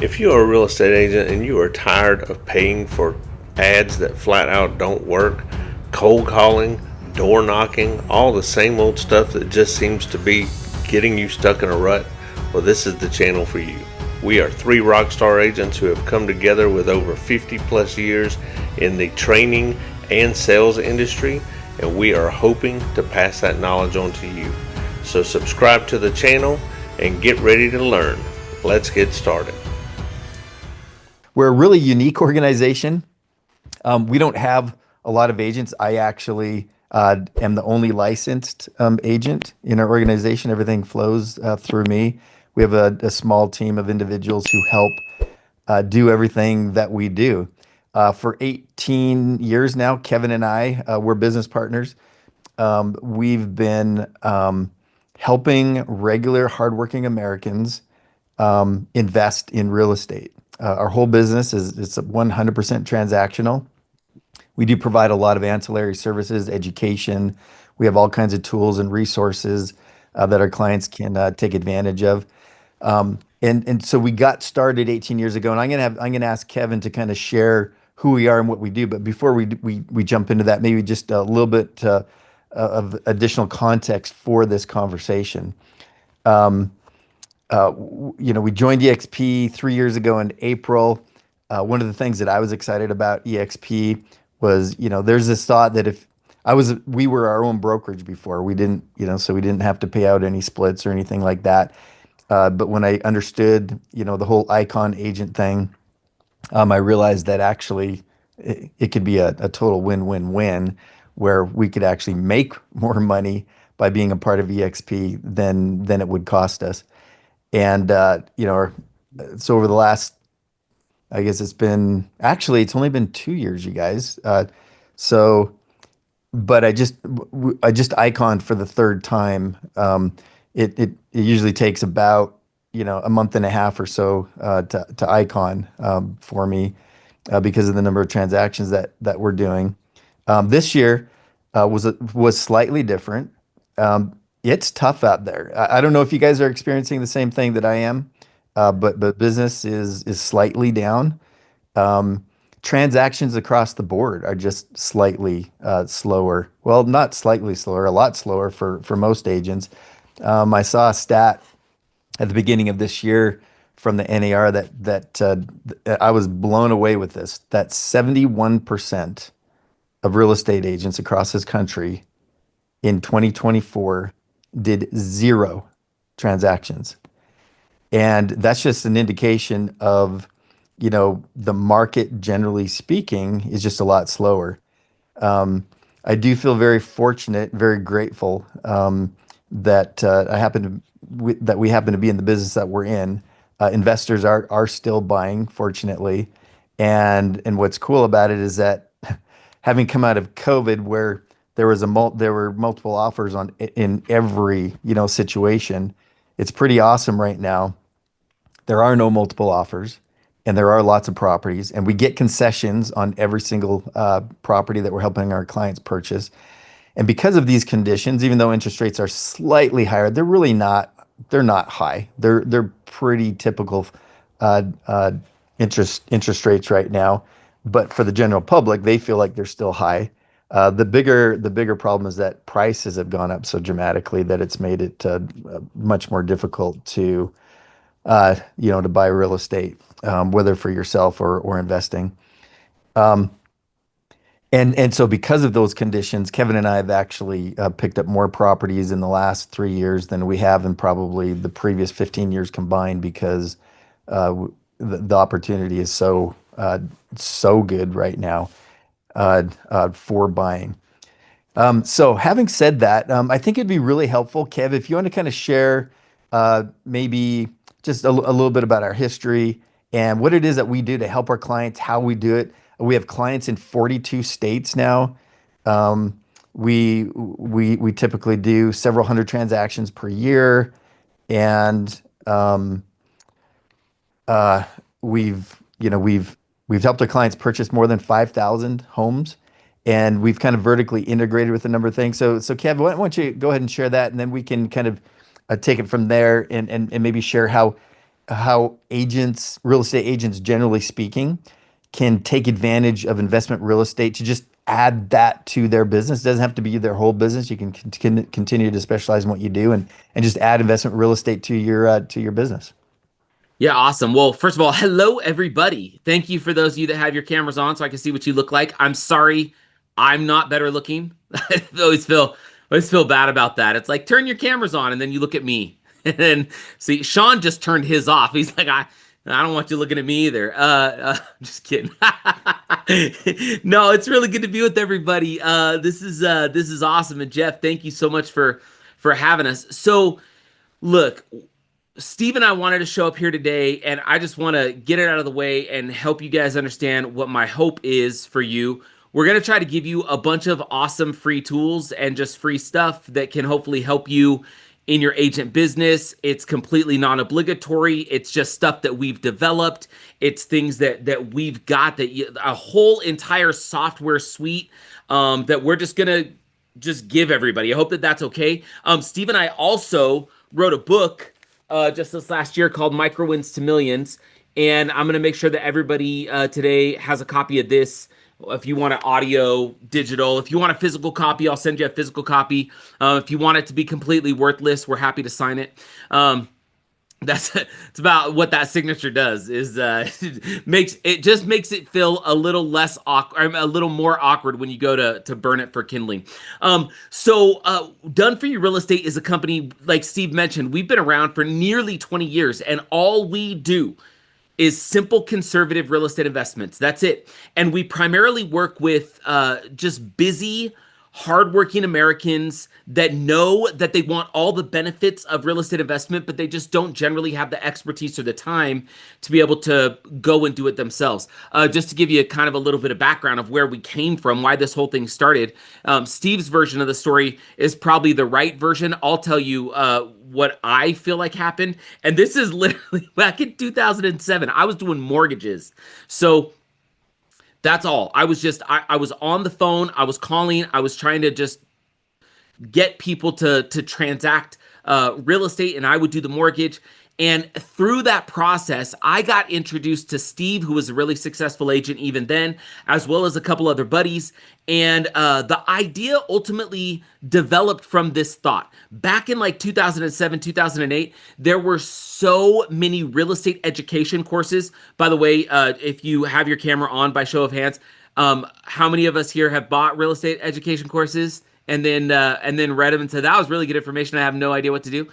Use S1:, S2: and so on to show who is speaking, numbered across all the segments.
S1: If you are a real estate agent and you are tired of paying for ads that flat out don't work, cold calling, door knocking, all the same old stuff that just seems to be getting you stuck in a rut, well, this is the channel for you. We are three rock star agents who have come together with over 50 plus years in the training and sales industry, and we are hoping to pass that knowledge on to you. So subscribe to the channel and get ready to learn. Let's get started.
S2: We're a really unique organization. We don't have a lot of agents. I actually am the only licensed agent in our organization. Everything flows through me. We have a small team of individuals who help do everything that we do. For 18 years now, Kevin and I, we're business partners. We've been helping regular, hardworking Americans invest in real estate. Our whole business is it's 100% transactional. We do provide a lot of ancillary services, education. We have all kinds of tools and resources that our clients can take advantage of. And so we got started 18 years ago, and I'm gonna ask Kevin to kind of share who we are and what we do. But before we jump into that, maybe just a little bit of additional context for this conversation. We joined EXP 3 years ago in April. One of the things that I was excited about EXP was, there's this thought that if we were our own brokerage before, we didn't, so we didn't have to pay out any splits or anything like that. But when I understood, the whole icon agent thing, I realized that actually it could be a total win-win-win where we could actually make more money by being a part of EXP than it would cost us. And so over the last, I guess it's only been 2 years, you guys. So, but I just iconed for the third time. It usually takes about a month and a half or so to icon for me because of the number of transactions that we're doing. This year was slightly different. It's tough out there. I don't know if you guys are experiencing the same thing that I am, but business is slightly down. Transactions across the board are just slightly slower. Well, not slightly slower, a lot slower for most agents. I saw a stat at the beginning of this year from the NAR that I was blown away with this, that 71% of real estate agents across this country in 2024 did zero transactions. And that's just an indication of, the market, generally speaking, is just a lot slower. I do feel very fortunate, very grateful that that we happen to be in the business that we're in. Investors are still buying, fortunately. And what's cool about it is that having come out of COVID, where there were multiple offers in every situation, it's pretty awesome right now. There are no multiple offers, and there are lots of properties, and we get concessions on every single property that we're helping our clients purchase. And because of these conditions, even though interest rates are slightly higher, they're really not. They're not high. They're pretty typical uh, uh, interest rates right now. But for the general public, they feel like they're still high. The bigger problem is that prices have gone up so dramatically that it's made it much more difficult to buy real estate, whether for yourself or investing. Um, and so because of those conditions, Kevin and I have actually picked up more properties in the last 3 years than we have in probably the previous 15 years combined because the opportunity is so good right now for buying. So having said that, I think it'd be really helpful, Kev, if you want to kind of share maybe just a little bit about our history and what it is that we do to help our clients, how we do it. We have clients in 42 states now. Um, we typically do several hundred transactions per year, and uh, we've helped our clients purchase more than 5,000 homes, and we've kind of vertically integrated with a number of things. So Kev, why don't you go ahead and share that, and then we can kind of take it from there and maybe share how how agents, real estate agents, generally speaking, can take advantage of investment real estate to just add that to their business. It doesn't have to be their whole business. You can continue to specialize in what you do and just add investment real estate to your business.
S3: Yeah, awesome. Well, first of all, hello everybody. Thank you for those of you that have your cameras on so I can see what you look like. I'm sorry I'm not better looking. I always feel bad about that. It's like turn your cameras on and then you look at me. And then see Sean just turned his off. He's like I don't want you looking at me either. Just kidding. No, it's really good to be with everybody. This is awesome, and Jeff, thank you so much for having us. So, look, Steve and I wanted to show up here today, and I just want to get it out of the way and help you guys understand what my hope is for you. We're going to try to give you a bunch of awesome free tools and just free stuff that can hopefully help you in your agent business. It's completely non-obligatory. It's just stuff that we've developed. It's things that we've got a whole entire software suite that we're just going to just give everybody. I hope that that's okay. Steve and I also wrote a book just this last year called Micro Wins to Millions. And I'm going to make sure that everybody today has a copy of this. If you want an audio, digital, if you want a physical copy, I'll send you a physical copy. If you want it to be completely worthless, we're happy to sign it. It's about what that signature does is makes it feel a little less awkward, a little more awkward when you go to burn it for kindling. Done For You Real Estate is a company, like Steve mentioned, we've been around for nearly 20 years, and all we do is simple conservative real estate investments. That's it. And we primarily work with just busy, hardworking Americans that know that they want all the benefits of real estate investment, but they just don't generally have the expertise or the time to be able to go and do it themselves. Just to give you kind of a little bit of background of where we came from, why this whole thing started. Steve's version of the story is probably the right version. I'll tell you what I feel like happened. And this is literally back in 2007. I was doing mortgages. So that's all. I was on the phone. I was calling. I was trying to just get people to transact real estate, and I would do the mortgage. And through that process, I got introduced to Steve, who was a really successful agent even then, as well as a couple other buddies. And the idea ultimately developed from this thought. Back in like 2007, 2008, there were so many real estate education courses. By the way, if you have your camera on by show of hands, how many of us here have bought real estate education courses? And then read them and said, that was really good information. I have no idea what to do.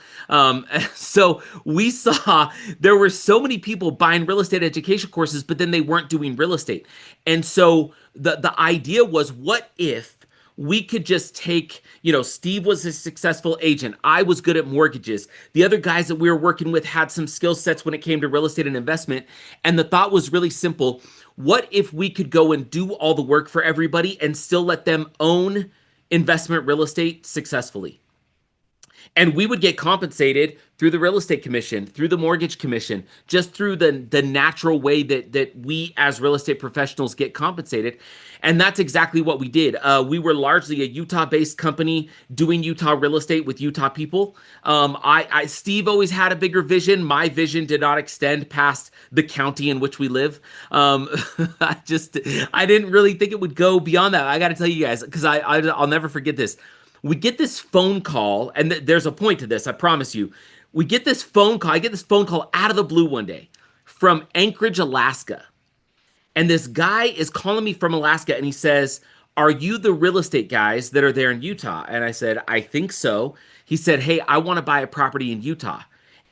S3: So we saw there were so many people buying real estate education courses, but then they weren't doing real estate. And so the idea was, what if we could just take, Steve was a successful agent. I was good at mortgages. The other guys that we were working with had some skill sets when it came to real estate and investment. And the thought was really simple. What if we could go and do all the work for everybody and still let them own investment real estate successfully? And we would get compensated through the real estate commission, through the mortgage commission, just through the natural way that we as real estate professionals get compensated. And that's exactly what we did. We were largely a Utah-based company doing Utah real estate with Utah people. Steve always had a bigger vision. My vision did not extend past the county in which we live. I didn't really think it would go beyond that. I got to tell you guys, because I'll never forget this. We get this phone call, and there's a point to this, I promise you. I get this phone call out of the blue one day from Anchorage, Alaska. And this guy is calling me from Alaska, and he says, are you the real estate guys that are there in Utah? And I said, I think so. He said, hey, I want to buy a property in Utah.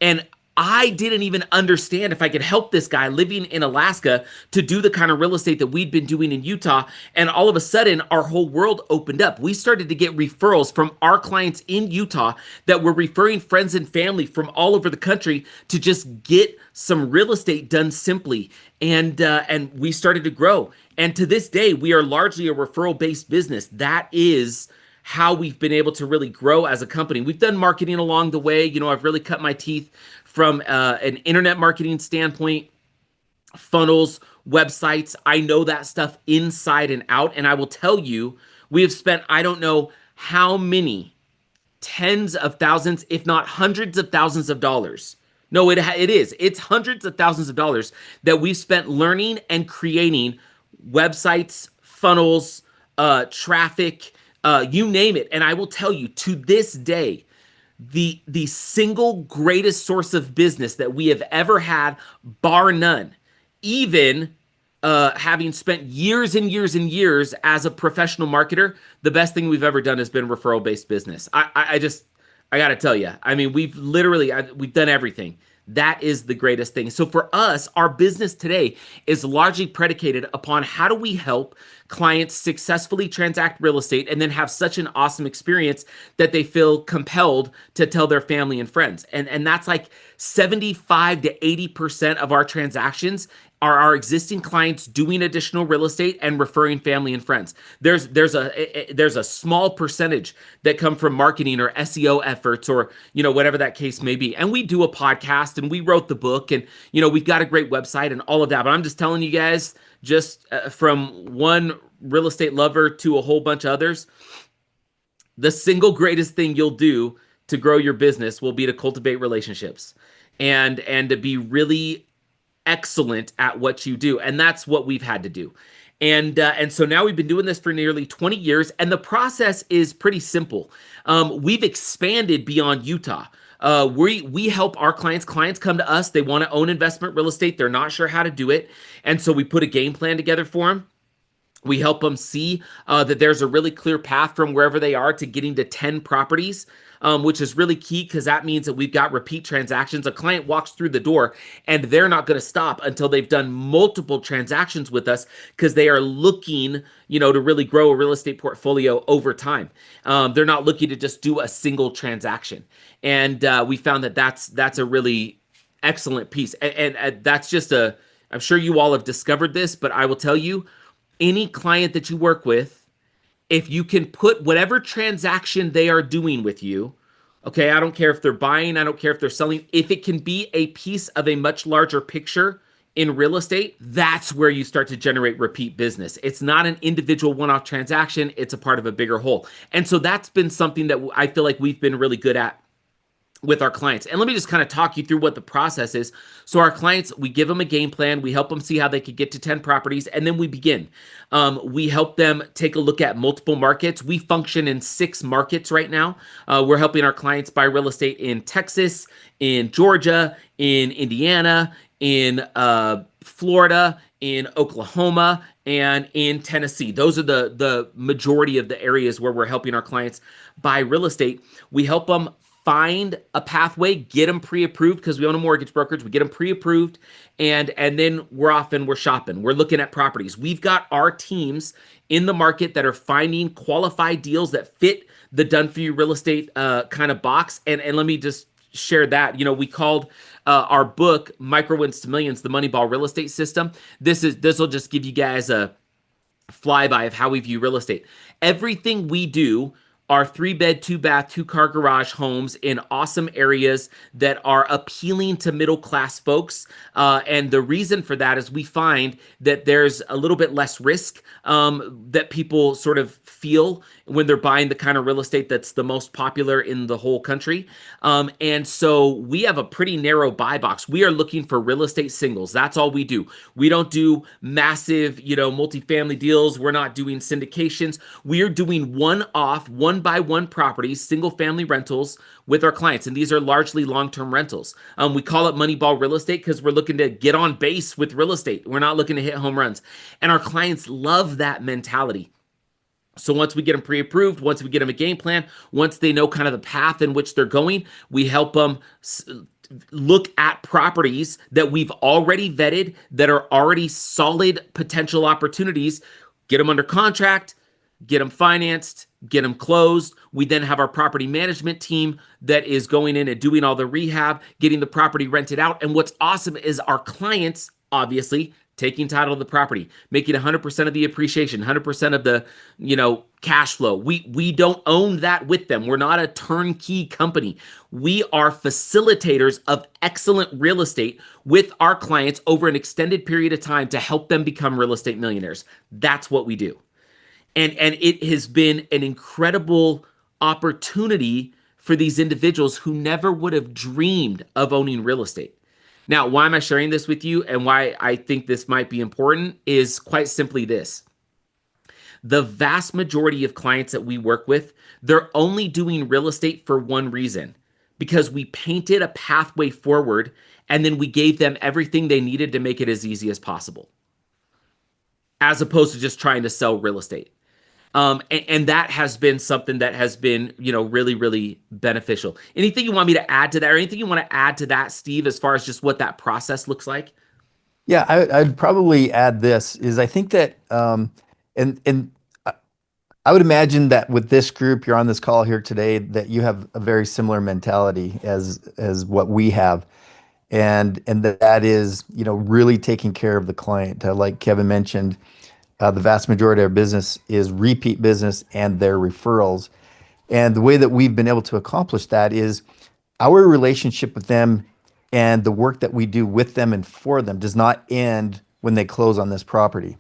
S3: And I didn't even understand if I could help this guy living in Alaska to do the kind of real estate that we'd been doing in Utah. And all of a sudden, our whole world opened up. We started to get referrals from our clients in Utah that were referring friends and family from all over the country to just get some real estate done simply. And we started to grow. And to this day, we are largely a referral-based business. That is how we've been able to really grow as a company. We've done marketing along the way. I've really cut my teeth from an internet marketing standpoint, funnels, websites. I know that stuff inside and out. And I will tell you, we have spent, I don't know how many tens of thousands, if not hundreds of thousands of dollars, No, it is. It's hundreds of thousands of dollars that we've spent learning and creating websites, funnels, traffic, you name it. And I will tell you, to this day, the single greatest source of business that we have ever had, bar none, even having spent years and years and years as a professional marketer, the best thing we've ever done has been referral based business. I got to tell you, I mean, we've done everything. That is the greatest thing. So for us, our business today is largely predicated upon how do we help clients successfully transact real estate and then have such an awesome experience that they feel compelled to tell their family and friends. And that's like 75 to 80% of our transactions are our existing clients doing additional real estate and referring family and friends. There's a small percentage that come from marketing or SEO efforts or whatever that case may be. And we do a podcast and we wrote the book and we've got a great website and all of that. But I'm just telling you guys, just from one real estate lover to a whole bunch of others, the single greatest thing you'll do to grow your business will be to cultivate relationships and to be really excellent at what you do. And that's what we've had to do. And so now we've been doing this for nearly 20 years, and the process is pretty simple. We've expanded beyond Utah. We help our clients. Clients come to us. They want to own investment real estate. They're not sure how to do it. And so we put a game plan together for them. We help them see that there's a really clear path from wherever they are to getting to 10 properties, which is really key because that means that we've got repeat transactions. A client walks through the door and they're not going to stop until they've done multiple transactions with us because they are looking, to really grow a real estate portfolio over time. They're not looking to just do a single transaction. And we found that that's a really excellent piece. And that's just I'm sure you all have discovered this, but I will tell you, any client that you work with, if you can put whatever transaction they are doing with you, okay, I don't care if they're buying, I don't care if they're selling, if it can be a piece of a much larger picture in real estate, that's where you start to generate repeat business. It's not an individual one-off transaction, it's a part of a bigger whole. And so that's been something that I feel like we've been really good at with our clients. And let me just kind of talk you through what the process is. So our clients, we give them a game plan. We help them see how they could get to 10 properties. And then we begin. We help them take a look at multiple markets. We function in 6 markets right now. We're helping our clients buy real estate in Texas, in Georgia, in Indiana, in Florida, in Oklahoma, and in Tennessee. Those are the majority of the areas where we're helping our clients buy real estate. We help them find a pathway, get them pre-approved because we own a mortgage brokerage. We get them pre-approved, and then we're off and we're shopping. We're looking at properties. We've got our teams in the market that are finding qualified deals that fit the done-for-you real estate kind of box. And let me just share that. We called our book Micro Wins to Millions, the Moneyball Real Estate System. This will just give you guys a flyby of how we view real estate. Everything we do are 3-bed, 2-bath, 2-car garage homes in awesome areas that are appealing to middle-class folks. And the reason for that is we find that there's a little bit less risk that people sort of feel when they're buying the kind of real estate that's the most popular in the whole country. And so we have a pretty narrow buy box. We are looking for real estate singles. That's all we do. We don't do massive, multifamily deals. We're not doing syndications. We are doing one-off, one-by-one properties, single-family rentals with our clients. And these are largely long-term rentals. We call it Moneyball Real Estate because we're looking to get on base with real estate. We're not looking to hit home runs. And our clients love that mentality. So once we get them pre-approved, once we get them a game plan, once they know kind of the path in which they're going, we help them look at properties that we've already vetted that are already solid potential opportunities, get them under contract, get them financed, get them closed. We then have our property management team that is going in and doing all the rehab, getting the property rented out. And what's awesome is our clients, obviously, taking title of the property, making 100% of the appreciation, 100% of the, cash flow. We don't own that with them. We're not a turnkey company. We are facilitators of excellent real estate with our clients over an extended period of time to help them become real estate millionaires. That's what we do. And it has been an incredible opportunity for these individuals who never would have dreamed of owning real estate. Now, why am I sharing this with you and why I think this might be important is quite simply this. The vast majority of clients that we work with, they're only doing real estate for one reason, because we painted a pathway forward and then we gave them everything they needed to make it as easy as possible, as opposed to just trying to sell real estate. And that has been something that has been, really, really beneficial. Anything you want me to add to that, or anything you want to add to that, Steve, as far as just what that process looks like?
S2: Yeah, I'd probably add this is I think that and I would imagine that with this group, you're on this call here today, that you have a very similar mentality as what we have. And that is, really taking care of the client. Like Kevin mentioned, the vast majority of our business is repeat business and their referrals. And the way that we've been able to accomplish that is our relationship with them and the work that we do with them and for them does not end when they close on this property.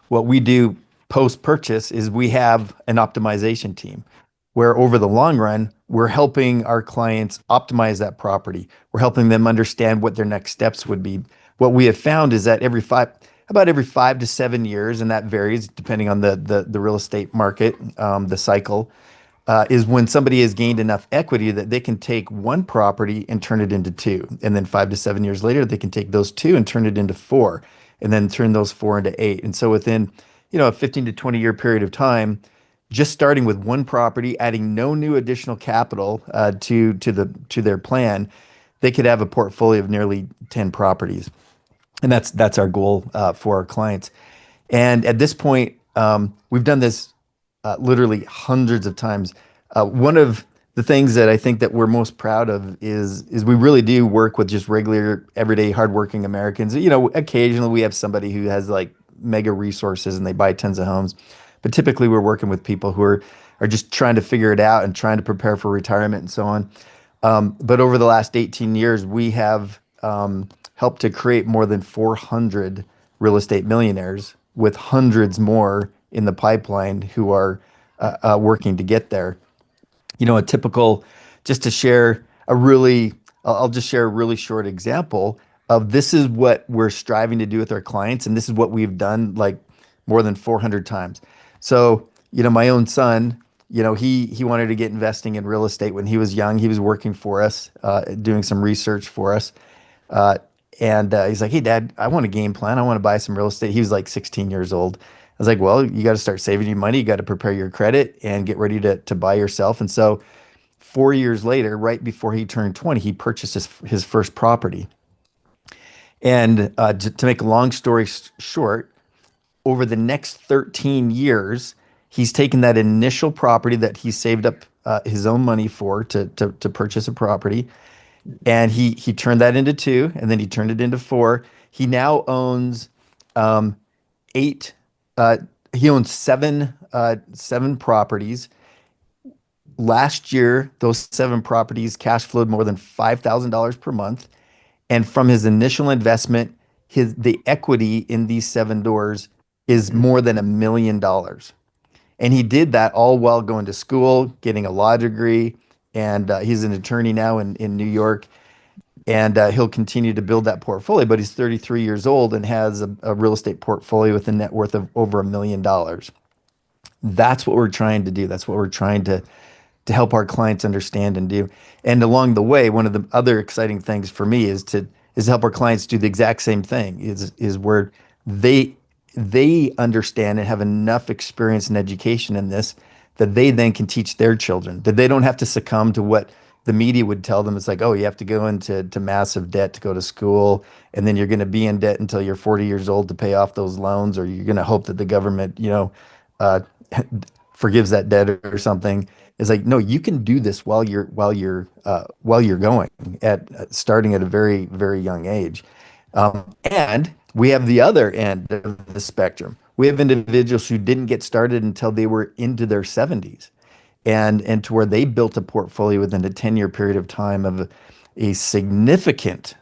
S2: What we do post purchase is we have an optimization team where over the long run, we're helping our clients optimize that property. We're helping them understand what their next steps would be. What we have found is that about every 5 to 7 years, and that varies depending on the real estate market, the cycle, is when somebody has gained enough equity that they can take one property and turn it into two. And then 5 to 7 years later, they can take those two and turn it into four, and then turn those four into eight. And so within, a 15 to 20 year period of time, just starting with one property, adding no new additional capital to their plan, they could have a portfolio of nearly 10 properties. And that's our goal for our clients. And at this point, we've done this literally hundreds of times. One of the things that I think that we're most proud of is we really do work with just regular, everyday, hardworking Americans. Occasionally we have somebody who has like mega resources and they buy tons of homes, but typically we're working with people who are just trying to figure it out and trying to prepare for retirement and so on. But over the last 18 years, we have helped to create more than 400 real estate millionaires, with hundreds more in the pipeline who are working to get there. A typical, just to share I'll just share a really short example of this is what we're striving to do with our clients, and this is what we've done like more than 400 times. So, my own son, he wanted to get investing in real estate when he was young. He was working for us, doing some research for us. And he's like, "Hey, Dad, I want a game plan. I want to buy some real estate." He was like 16 years old. I was like, "Well, you got to start saving your money. You got to prepare your credit and get ready to buy yourself." And so 4 years later, right before he turned 20, he purchased his first property. And to make a long story short, over the next 13 years, he's taken that initial property that he saved up his own money for to purchase a property, and he turned that into two, and then he turned it into four. He now owns eight. He owns seven properties. Last year, those seven properties cash flowed more than $5,000 per month, and from his initial investment, the equity in these seven doors is more than $1 million. And he did that all while going to school, getting a law degree, and he's an attorney now in New York. And he'll continue to build that portfolio. But he's 33 years old and has a real estate portfolio with a net worth of over $1 million. That's what we're trying to do. That's what we're trying to help our clients understand and do. And along the way, one of the other exciting things for me is to help our clients do the exact same thing. Is where they understand and have enough experience and education in this that they then can teach their children, that they don't have to succumb to what the media would tell them. It's like, oh, you have to go into massive debt to go to school, and then you're going to be in debt until you're 40 years old to pay off those loans, or you're going to hope that the government, uh, forgives that debt or something. It's like, no, you can do this while you're going at starting at a very, very young age. And we have the other end of the spectrum. We have individuals who didn't get started until they were into their 70s, and to where they built a portfolio within a 10-year period of time of a significant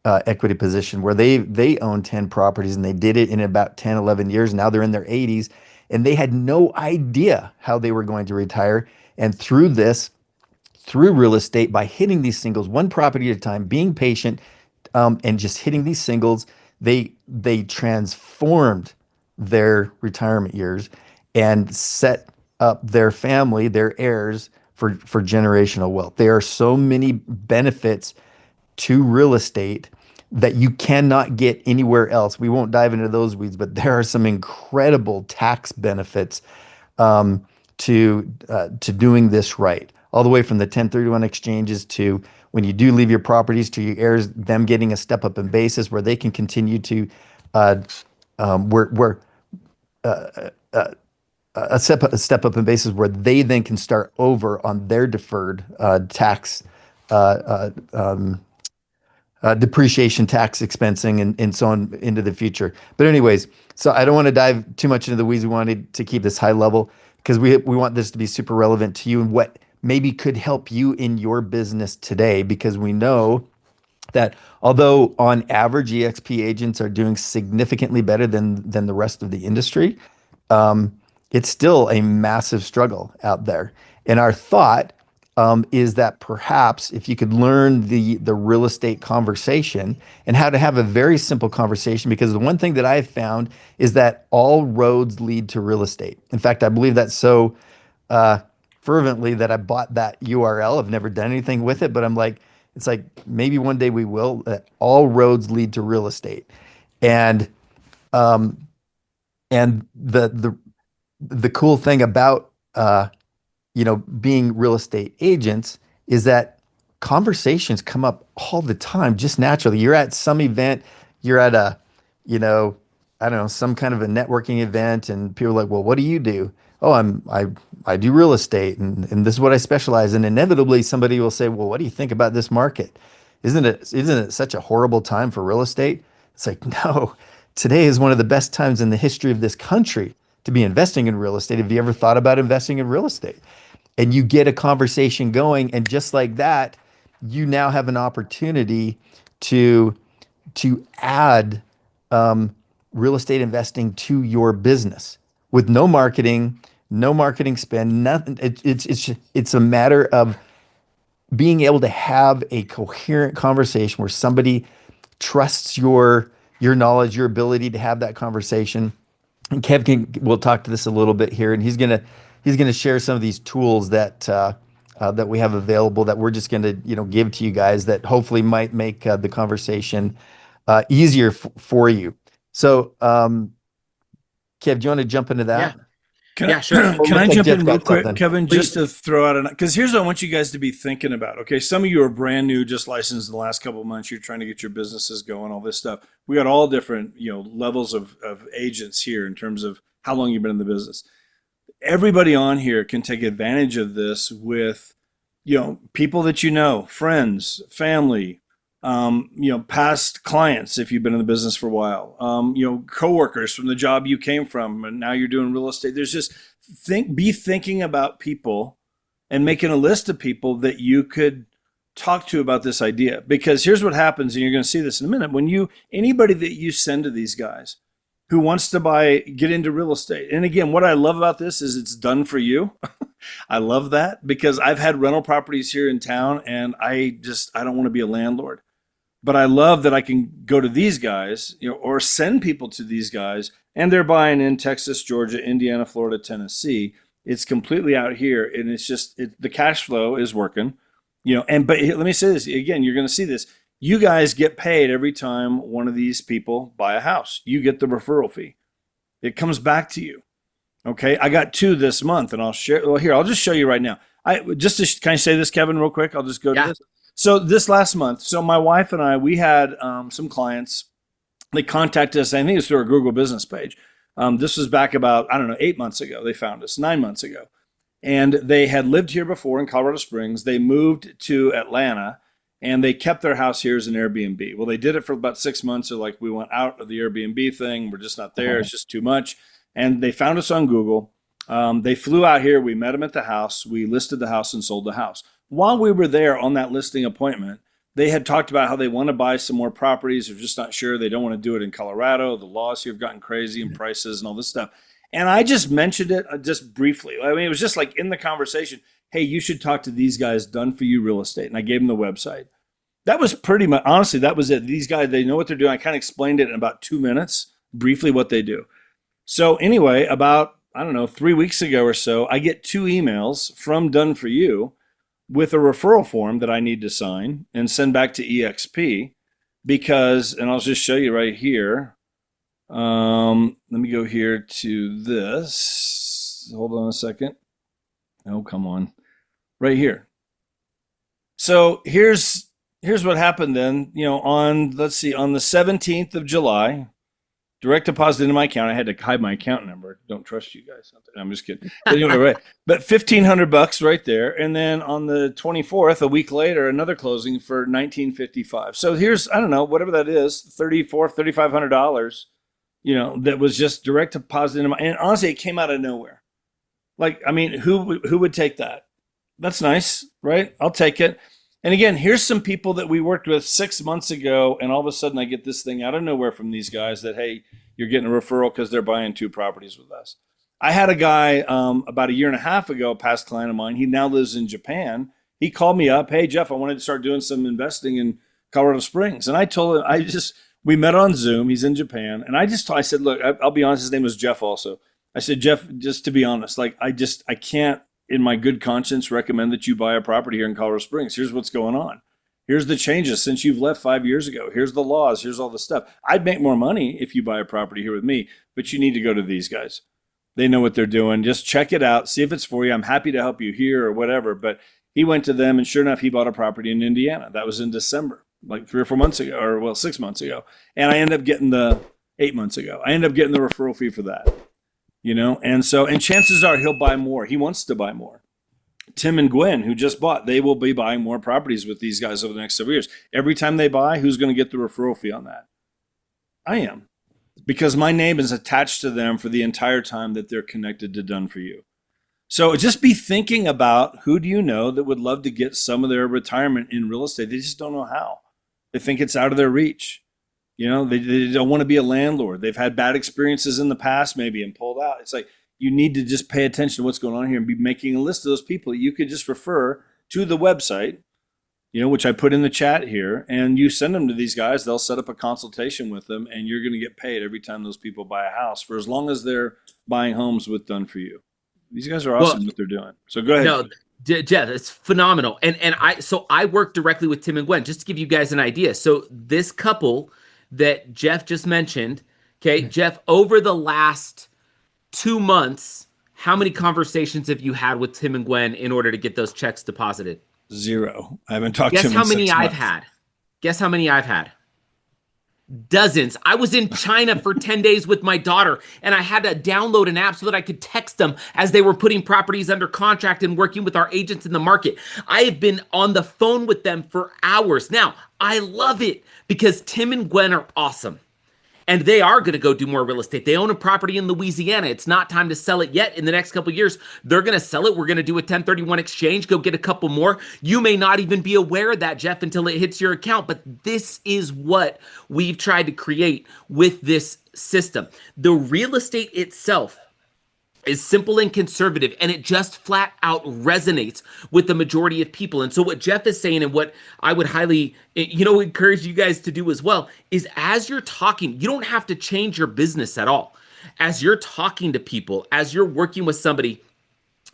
S2: equity position where they own 10 properties, and they did it in about 10, 11 years. Now they're in their 80s, and they had no idea how they were going to retire. And through this, through real estate by hitting these singles one property at a time, being patient, and just hitting these singles. They transformed their retirement years and set up their family, their heirs, for generational wealth. There are so many benefits to real estate that you cannot get anywhere else. We won't dive into those weeds, but there are some incredible tax benefits to doing this right. All the way from the 1031 exchanges to when you do leave your properties to your heirs, them getting a step up in basis where they can continue to uh, where a step up in basis where they then can start over on their deferred tax depreciation, tax expensing, and so on into the future. But anyways, so I don't want to dive too much into the weeds. We wanted to keep this high level because we want this to be super relevant to you and what maybe could help you in your business today, because we know that although on average EXP agents are doing significantly better than the rest of the industry, it's still a massive struggle out there. And our thought is that perhaps if you could learn the real estate conversation and how to have a very simple conversation, because the one thing that I've found is that all roads lead to real estate. In fact, I believe that so fervently that I bought that URL. I've never done anything with it, but I'm like, it's like maybe one day we will. That all roads lead to real estate, and and the cool thing about being real estate agents is that conversations come up all the time, just naturally. You're at some event, you're at a, I don't know, some kind of a networking event, and people are like, well, what do you do? Oh, I do real estate, and this is what I specialize in. Inevitably, somebody will say, well, what do you think about this market? Isn't it such a horrible time for real estate? It's like, no, today is one of the best times in the history of this country to be investing in real estate. Have you ever thought about investing in real estate? And you get a conversation going, and just like that, you now have an opportunity to add real estate investing to your business with no marketing spend, nothing. It's a matter of being able to have a coherent conversation where somebody trusts your knowledge, your ability to have that conversation. And will talk to this a little bit here, and he's gonna share some of these tools that we have available that we're just gonna give to you guys that hopefully might make the conversation easier for you. So, Kev, do you want to jump into that?
S3: Yeah. Yeah, sure.
S4: Can I jump
S2: Jeff's
S4: in real
S2: got
S4: quick,
S2: something.
S4: Kevin,
S3: Please.
S4: just to throw out because here's what I want you guys to be thinking about. Okay, some of you are brand new, just licensed in the last couple of months. You're trying to get your businesses going, all this stuff. We got all different, levels of agents here in terms of how long you've been in the business. Everybody on here can take advantage of this with, people that friends, family, past clients if you've been in the business for a while, coworkers from the job you came from, and now you're doing real estate. There's just be thinking about people and making a list of people that you could talk to about this idea. Because here's what happens, and you're going to see this in a minute. When anybody that you send to these guys who wants to get into real estate, and again, what I love about this is it's done for you. I love that because I've had rental properties here in town, and I don't want to be a landlord. But I love that I can go to these guys, or send people to these guys, and they're buying in Texas, Georgia, Indiana, Florida, Tennessee. It's completely out here, and it's just the cash flow is working, but let me say this again. You're going to see this. You guys get paid every time one of these people buy a house. You get the referral fee. It comes back to you. Okay, I got 2 this month, and I'll share. Well, here, I'll just show you right now. Can I say this, Kevin, real quick? I'll just go to this. So this last month, my wife and I, we had some clients. They contacted us. I think it's through our Google business page. This was back about, 8 months ago. They found us 9 months ago. And they had lived here before in Colorado Springs. They moved to Atlanta, and they kept their house here as an Airbnb. Well, they did it for about 6 months. So we went out of the Airbnb thing. We're just not there. It's just too much. And they found us on Google. They flew out here. We met them at the house. We listed the house and sold the house. While we were there on that listing appointment, they had talked about how they want to buy some more properties. They're just not sure. They don't want to do it in Colorado. The laws here have gotten crazy and prices and all this stuff. And I just mentioned it just briefly. I mean, it was just in the conversation. hey, you should talk to these guys, Done For You Real Estate. And I gave them the website. That was pretty much, honestly, that was it. These guys, they know what they're doing. I kind of explained it in about 2 minutes, briefly what they do. So anyway, about, I don't know, 3 weeks ago or so, I get 2 emails from Done For You with a referral form that I need to sign and send back to EXP because, and I'll just show you right here. Let me go here to this. Hold on a second. Oh, come on. Right here. So here's what happened then, on, let's see, on the 17th of July, direct deposit into my account. I had to hide my account number. Don't trust you guys. I'm just kidding. But anyway, right. But $1,500 right there. And then on the 24th, a week later, another closing for $1,955. So here's, I don't know, whatever that is, $3,500, that was just direct deposit into my, and honestly, it came out of nowhere. Like, I mean, who would take that? That's nice, right? I'll take it. And again, here's some people that we worked with 6 months ago, and all of a sudden I get this thing out of nowhere from these guys that, hey, you're getting a referral because they're buying 2 properties with us. I had a guy about 1.5 years ago, a past client of mine. He now lives in Japan. He called me up, hey, Jeff, I wanted to start doing some investing in Colorado Springs. And I told him, we met on Zoom. He's in Japan. And I said, look, I'll be honest, his name was Jeff also. I said, Jeff, just to be honest, like I can't, in my good conscience, recommend that you buy a property here in Colorado Springs. Here's what's going on. Here's the changes since you've left 5 years ago. Here's the laws. Here's all the stuff. I'd make more money if you buy a property here with me, but you need to go to these guys. They know what they're doing. Just check it out. See if it's for you. I'm happy to help you here or whatever. But he went to them, and sure enough, he bought a property in Indiana. That was in December, like 3 or 4 months ago, or well, 6 months ago. And I ended up getting 8 months ago. I ended up getting the referral fee for that. And chances are he'll buy more. He wants to buy more. Tim and Gwen, who just bought, they will be buying more properties with these guys over the next several years. Every time they buy, who's going to get the referral fee on that? I am, because my name is attached to them for the entire time that they're connected to Done For You. So just be thinking about who do you know that would love to get some of their retirement in real estate. They just don't know how. They think it's out of their reach. They don't want to be a landlord. They've had bad experiences in the past maybe and pulled out. It's like you need to just pay attention to what's going on here and be making a list of those people that you could just refer to the website, which I put in the chat here, and you send them to these guys. They'll set up a consultation with them, and you're going to get paid every time those people buy a house for as long as they're buying homes with Done For You. These guys are awesome what they're doing. So go ahead.
S3: No, Jeff, it's phenomenal. And I work directly with Tim and Gwen, just to give you guys an idea. So this couple that Jeff just mentioned, okay, Jeff, over the last 2 months, how many conversations have you had with Tim and Gwen in order to get those checks deposited?
S4: 0. I haven't talked to them in 6
S3: Guess how many
S4: months.
S3: I've had? Guess how many I've had? Dozens. I was in China for 10 days with my daughter, and I had to download an app so that I could text them as they were putting properties under contract and working with our agents in the market. I have been on the phone with them for hours. Now, I love it because Tim and Gwen are awesome. And they are going to go do more real estate. They own a property in Louisiana. It's not time to sell it yet. In the next couple of years, they're going to sell it. We're going to do a 1031 exchange, go get a couple more. You may not even be aware of that, Jeff, until it hits your account. But this is what we've tried to create with this system. The real estate itself is simple and conservative, and it just flat out resonates with the majority of people. And so what Jeff is saying, and what I would highly, encourage you guys to do as well, is as you're talking, you don't have to change your business at all. As you're talking to people, as you're working with somebody,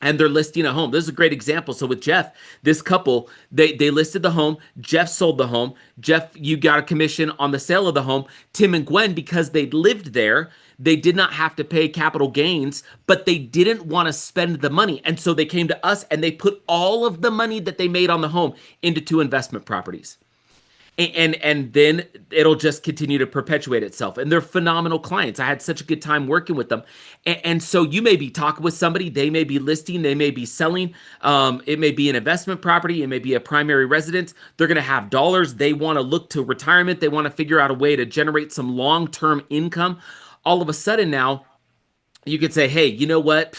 S3: and they're listing a home. This is a great example. So with Jeff, this couple, they listed the home. Jeff sold the home. Jeff, you got a commission on the sale of the home. Tim and Gwen, because they lived there, they did not have to pay capital gains, but they didn't want to spend the money. And so they came to us and they put all of the money that they made on the home into 2 investment properties. And then it'll just continue to perpetuate itself. And they're phenomenal clients. I had such a good time working with them. And so you may be talking with somebody, they may be listing, they may be selling. It may be an investment property, it may be a primary residence. They're going to have dollars. They want to look to retirement. They want to figure out a way to generate some long-term income. All of a sudden now, you could say, hey, you know what?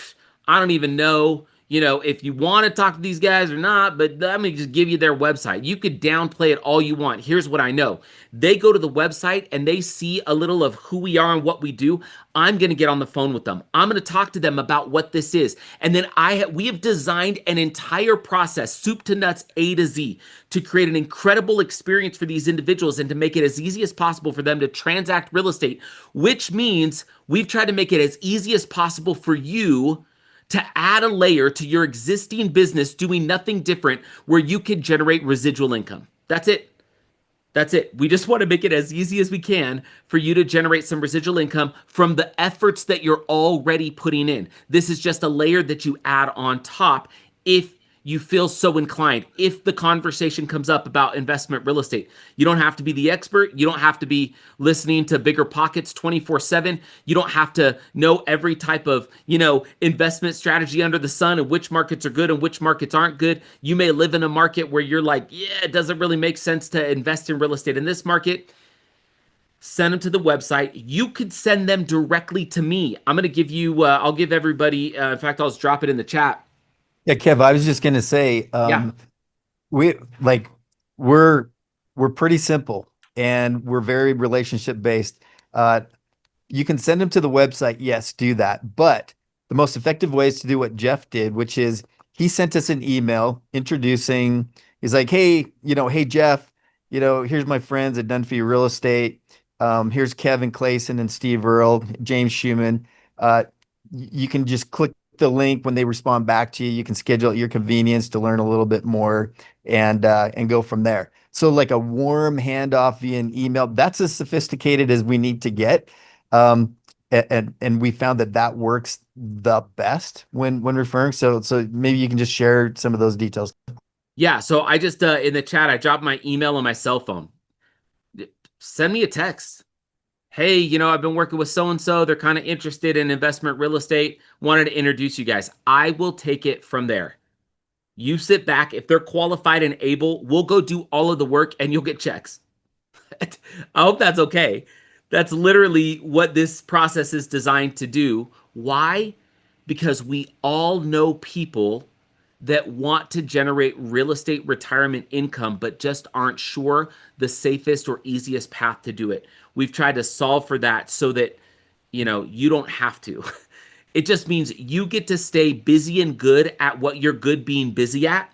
S3: I don't even know, if you want to talk to these guys or not, but let me just give you their website. You could downplay it all you want. Here's what I know. They go to the website and they see a little of who we are and what we do. I'm going to get on the phone with them. I'm going to talk to them about what this is. And then we have designed an entire process, soup to nuts, A to Z, to create an incredible experience for these individuals and to make it as easy as possible for them to transact real estate, which means we've tried to make it as easy as possible for you to add a layer to your existing business doing nothing different where you can generate residual income. That's it. That's it. We just want to make it as easy as we can for you to generate some residual income from the efforts that you're already putting in. This is just a layer that you add on top if you feel so inclined. If the conversation comes up about investment real estate, you don't have to be the expert. You don't have to be listening to Bigger Pockets 24/7. You don't have to know every type of, investment strategy under the sun and which markets are good and which markets aren't good. You may live in a market where you're like, yeah, it doesn't really make sense to invest in real estate in this market. Send them to the website. You could send them directly to me. I'm going to give you, I'll give everybody, in fact, I'll just drop it in the chat.
S2: Yeah, Kev, I was just gonna say,
S3: Yeah.
S2: we like we're we're pretty simple and we're very relationship based. You can send them to the website, yes, do that. But the most effective way is to do what Jeff did, which is he sent us an email introducing, he's like, hey, hey Jeff, here's my friends at Done For You Real Estate. Here's Kevin Clayson and Steve Earle, James Schumann. You can just click the link when they respond back to you. You can schedule at your convenience to learn a little bit more and go from there. So like a warm handoff via an email, that's as sophisticated as we need to get. And we found that works the best when referring. So maybe you can just share some of those details.
S3: Yeah, so I just in the chat I dropped my email on my cell phone. Send me a text. Hey, I've been working with so and so. They're kind of interested in investment real estate. Wanted to introduce you guys. I will take it from there. You sit back. If they're qualified and able, we'll go do all of the work and you'll get checks. I hope that's okay. That's literally what this process is designed to do. Why? Because we all know people that want to generate real estate retirement income, but just aren't sure the safest or easiest path to do it. We've tried to solve for that so that, you don't have to. It just means you get to stay busy and good at what you're good being busy at.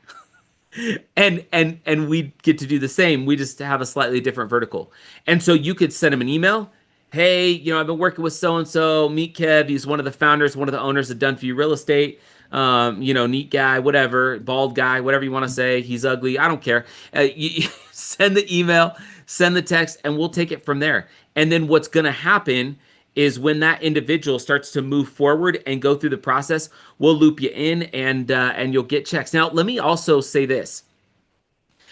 S3: And we get to do the same. We just have a slightly different vertical. And so you could send them an email. Hey, I've been working with so-and-so. Meet Kev. He's one of the founders, one of the owners of Done For You Real Estate. Neat guy, whatever, bald guy, whatever you want to say. He's ugly. I don't care. You send the email, send the text, and we'll take it from there. And then what's going to happen is when that individual starts to move forward and go through the process, we'll loop you in and you'll get checks. Now, let me also say this.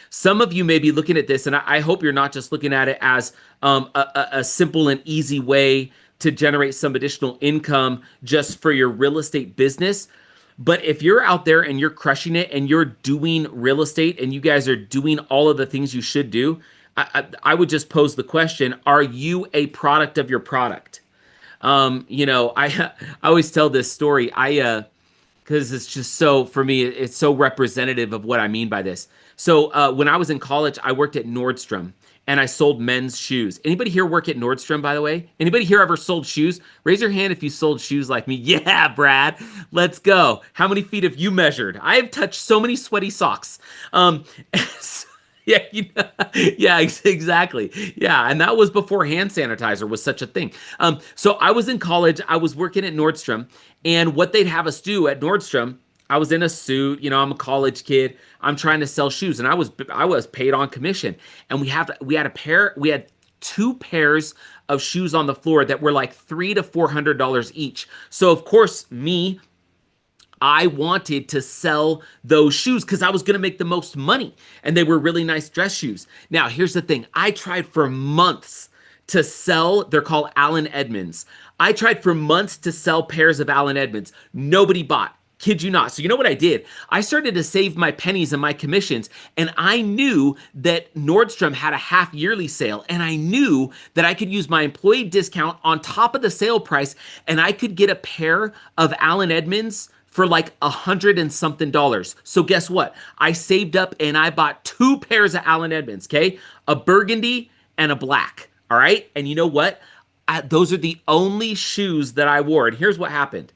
S3: Some of you may be looking at this, and I hope you're not just looking at it as a simple and easy way to generate some additional income just for your real estate business. But if you're out there and you're crushing it and you're doing real estate and you guys are doing all of the things you should do, I would just pose the question, are you a product of your product? I always tell this story. Because it's just so, for me, it's so representative of what I mean by this. So when I was in college, I worked at Nordstrom and I sold men's shoes. Anybody here work at Nordstrom, by the way? Anybody here ever sold shoes? Raise your hand if you sold shoes like me. Yeah, Brad, let's go. How many feet have you measured? I have touched so many sweaty socks. Yeah, yeah, exactly. Yeah, and that was before hand sanitizer was such a thing. So I was in college. I was working at Nordstrom, and what they'd have us do at Nordstrom, I was in a suit. I'm a college kid. I'm trying to sell shoes, and I was paid on commission. And we had two pairs of shoes on the floor that were like $300 to $400 each. So of course, I wanted to sell those shoes because I was going to make the most money. And they were really nice dress shoes. Now, here's the thing. I tried for months to sell, they're called Allen Edmonds. I tried for months to sell pairs of Allen Edmonds. Nobody bought. Kid you not. So you know what I did? I started to save my pennies and my commissions, and I knew that Nordstrom had a half yearly sale, and I knew that I could use my employee discount on top of the sale price, and I could get a pair of Allen Edmonds for like $100 and something. So guess what? I saved up and I bought 2 pairs of Allen Edmonds, okay? A burgundy and a black, all right? And you know what? Those are the only shoes that I wore. And here's what happened.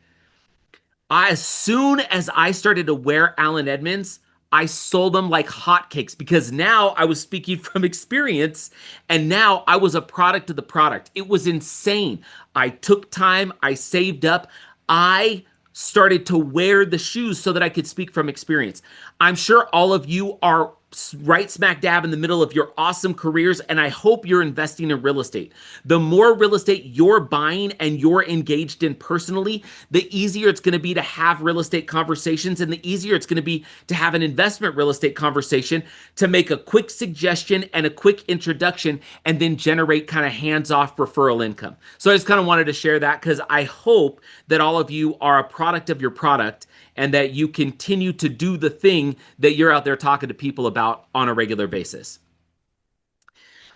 S3: As soon as I started to wear Allen Edmonds, I sold them like hotcakes because now I was speaking from experience and now I was a product of the product. It was insane. I took time, I saved up, I started to wear the shoes so that I could speak from experience. I'm sure all of you are right smack dab in the middle of your awesome careers, and I hope you're investing in real estate. The more real estate you're buying and you're engaged in personally, the easier it's going to be to have real estate conversations, and the easier it's going to be to have an investment real estate conversation, to make a quick suggestion and a quick introduction and then generate kind of hands-off referral income. So I just kind of wanted to share that because I hope that all of you are a product of your product and that you continue to do the thing that you're out there talking to people about on a regular basis.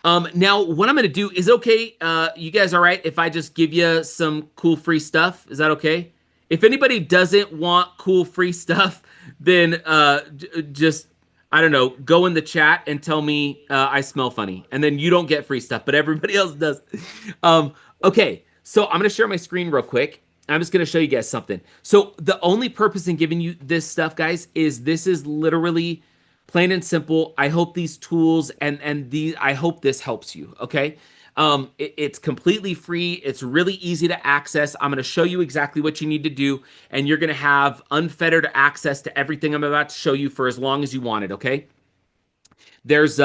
S3: Now, what I'm going to do is, okay, you guys all right if I just give you some cool free stuff? Is that okay? If anybody doesn't want cool free stuff, then just, I don't know, go in the chat and tell me I smell funny. And then you don't get free stuff, but everybody else does. Okay, so I'm going to share my screen real quick. I'm just going to show you guys something. So the only purpose in giving you this stuff, guys, is this is literally plain and simple. I hope these tools and these, I hope this helps you, okay? It's completely free. It's really easy to access. I'm going to show you exactly what you need to do, and you're going to have unfettered access to everything I'm about to show you for as long as you want it, okay? There's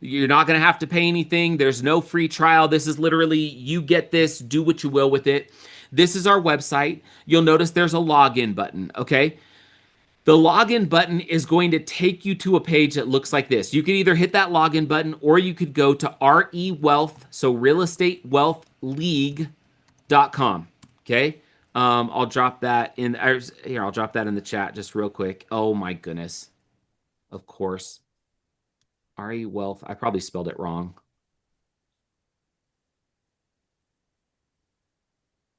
S3: you're not going to have to pay anything. There's no free trial. This is literally, you get this, do what you will with it. This is our website. You'll notice there's a login button, okay? The login button is going to take you to a page that looks like this. You could either hit that login button or you could go to RE Wealth, so Real Estate Wealth League.com, okay? I'll drop that in, here, I'll drop that in the chat just real quick. Oh my goodness. Of course. RE Wealth, I probably spelled it wrong.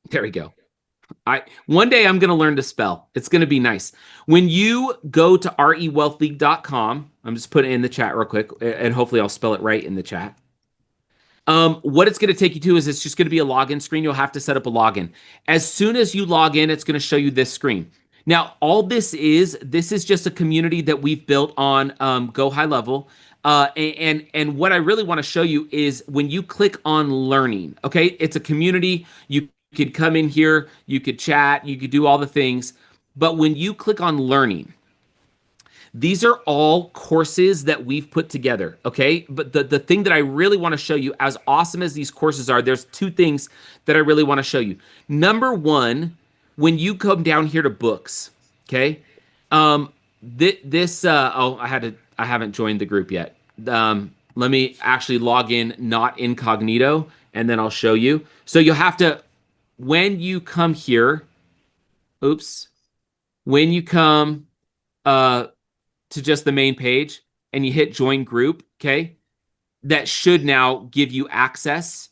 S3: There we go. One day I'm going to learn to spell. It's going to be nice. When you go to rewealthleague.com, I'm just putting it in the chat real quick, and hopefully I'll spell it right in the chat. What it's going to take you to is it's just going to be a login screen. You'll have to set up a login. As soon as you log in, it's going to show you this screen. Now, all this is just a community that we've built on Go High Level. And what I really want to show you is when you click on learning, okay, it's a community. You could come in here, you could chat, you could do all the things. But when you click on learning, these are all courses that we've put together, okay? But the thing that I really want to show you, as awesome as these courses are, there's 2 things that I really want to show you. Number 1, when you come down here to books, okay? I haven't joined the group yet. Let me actually log in, not incognito, and then I'll show you. So you'll have to, when you come here, when you come to just the main page and you hit join group, okay, that should now give you access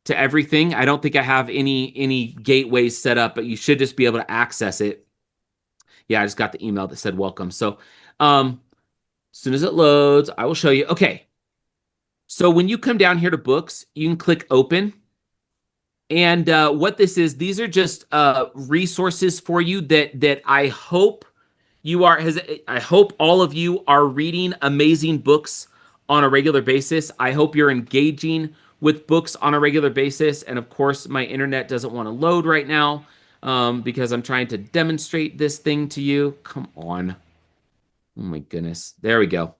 S3: to everything. I don't think I have any gateways set up, but you should just be able to access it. Yeah, I just got the email that said welcome. So as soon as it loads, I will show you. Okay, so when you come down here to books, you can click open. And what this is, these are just resources for you that I hope you are. I hope all of you are reading amazing books on a regular basis. I hope you're engaging with books on a regular basis. And of course, my internet doesn't want to load right now because I'm trying to demonstrate this thing to you. Come on. Oh my goodness. There we go.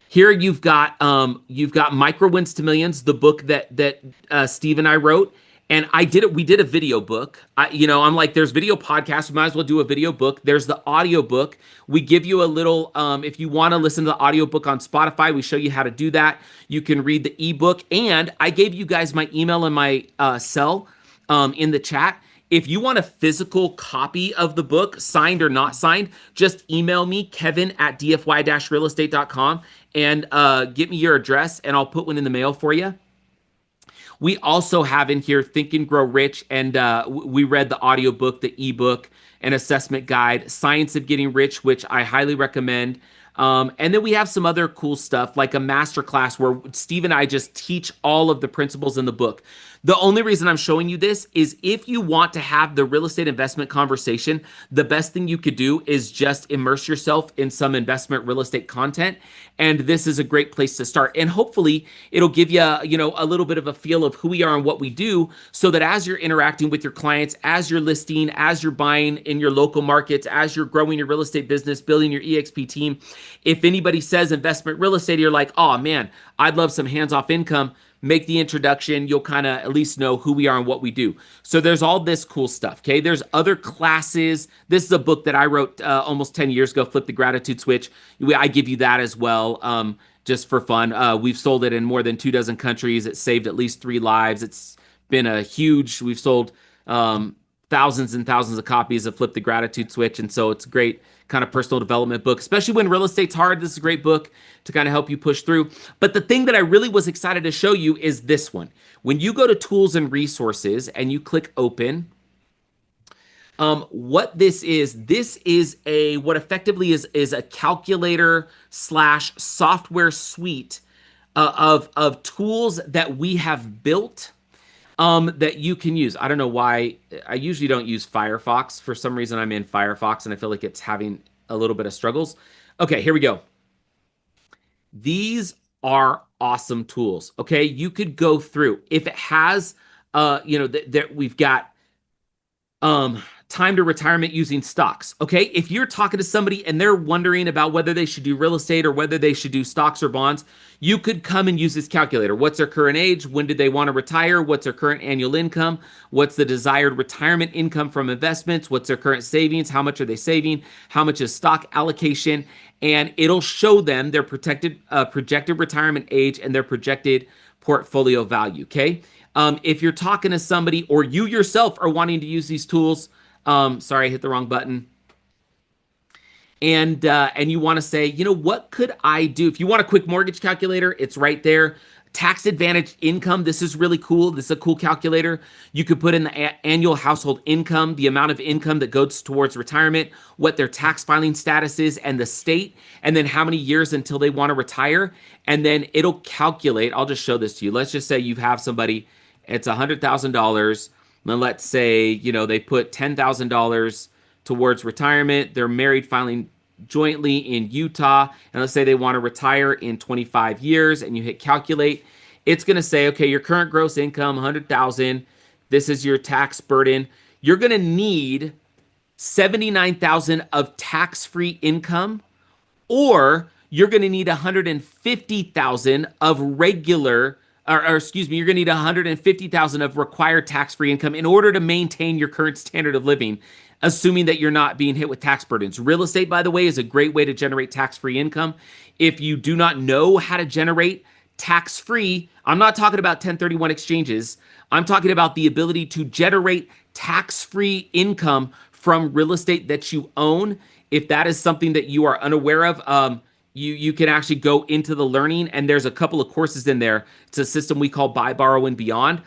S3: Here you've got Micro Wins to Millions, the book that Steve and I wrote, and we did a video book. I'm like, there's video podcasts, we might as well do a video book. There's the audio book. We give you a little, if you want to listen to the audio book on Spotify, we show you how to do that. You can read the ebook, and I gave you guys my email and my cell in the chat. If you want a physical copy of the book, signed or not signed, just email me, kevin@dfy-realestate.com, and get me your address, and I'll put one in the mail for you. We also have in here Think and Grow Rich, and we read the audiobook, the ebook, and assessment guide, Science of Getting Rich, which I highly recommend. And then we have some other cool stuff like a masterclass where Steve and I just teach all of the principles in the book. The only reason I'm showing you this is if you want to have the real estate investment conversation, the best thing you could do is just immerse yourself in some investment real estate content. And this is a great place to start. And hopefully it'll give you, a little bit of a feel of who we are and what we do, so that as you're interacting with your clients, as you're listing, as you're buying in your local markets, as you're growing your real estate business, building your EXP team, if anybody says investment real estate, you're like, oh man, I'd love some hands-off income, make the introduction. You'll kind of at least know who we are and what we do. So there's all this cool stuff. Okay. There's other classes. This is a book that I wrote almost 10 years ago, Flip the Gratitude Switch. I give you that as well. Just for fun. We've sold it in more than 24 countries. It saved at least 3 lives. It's been we've sold thousands and thousands of copies of Flip the Gratitude Switch. And so it's a great kind of personal development book, especially when real estate's hard. This is a great book to kind of help you push through. But the thing that I really was excited to show you is this one. When you go to tools and resources and you click open, what this is what effectively is a calculator / software suite of tools that we have built that you can use. I don't know why. I usually don't use Firefox. For some reason, I'm in Firefox, and I feel like it's having a little bit of struggles. Okay, here we go. These are awesome tools. Okay, you could go through. If it has, we've got time to retirement using stocks. Okay, if you're talking to somebody and they're wondering about whether they should do real estate or whether they should do stocks or bonds, you could come and use this calculator. What's their current age? When did they want to retire? What's their current annual income? What's the desired retirement income from investments? What's their current savings? How much are they saving? How much is stock allocation? And it'll show them their projected retirement age and their projected portfolio value. Okay. If you're talking to somebody or you yourself are wanting to use these tools, sorry, I hit the wrong button. And you want to say, what could I do? If you want a quick mortgage calculator, it's right there. Tax advantage income. This is really cool. This is a cool calculator. You could put in the annual household income, the amount of income that goes towards retirement, what their tax filing status is and the state, and then how many years until they want to retire. And then it'll calculate. I'll just show this to you. Let's just say you have somebody, it's $100,000. Then let's say, they put $10,000 towards retirement. They're married, filing jointly in Utah. And let's say they want to retire in 25 years and you hit calculate. It's going to say, okay, your current gross income, 100,000. This is your tax burden. You're going to need 79,000 of tax-free income, or you're going to need 150,000 of regular you're going to need 150,000 of required tax-free income in order to maintain your current standard of living, assuming that you're not being hit with tax burdens. Real estate, by the way, is a great way to generate tax-free income. If you do not know how to generate tax-free, I'm not talking about 1031 exchanges. I'm talking about the ability to generate tax-free income from real estate that you own. If that is something that you are unaware of, you can actually go into the learning, and there's a couple of courses in there. It's a system we call Buy, Borrow, and Beyond.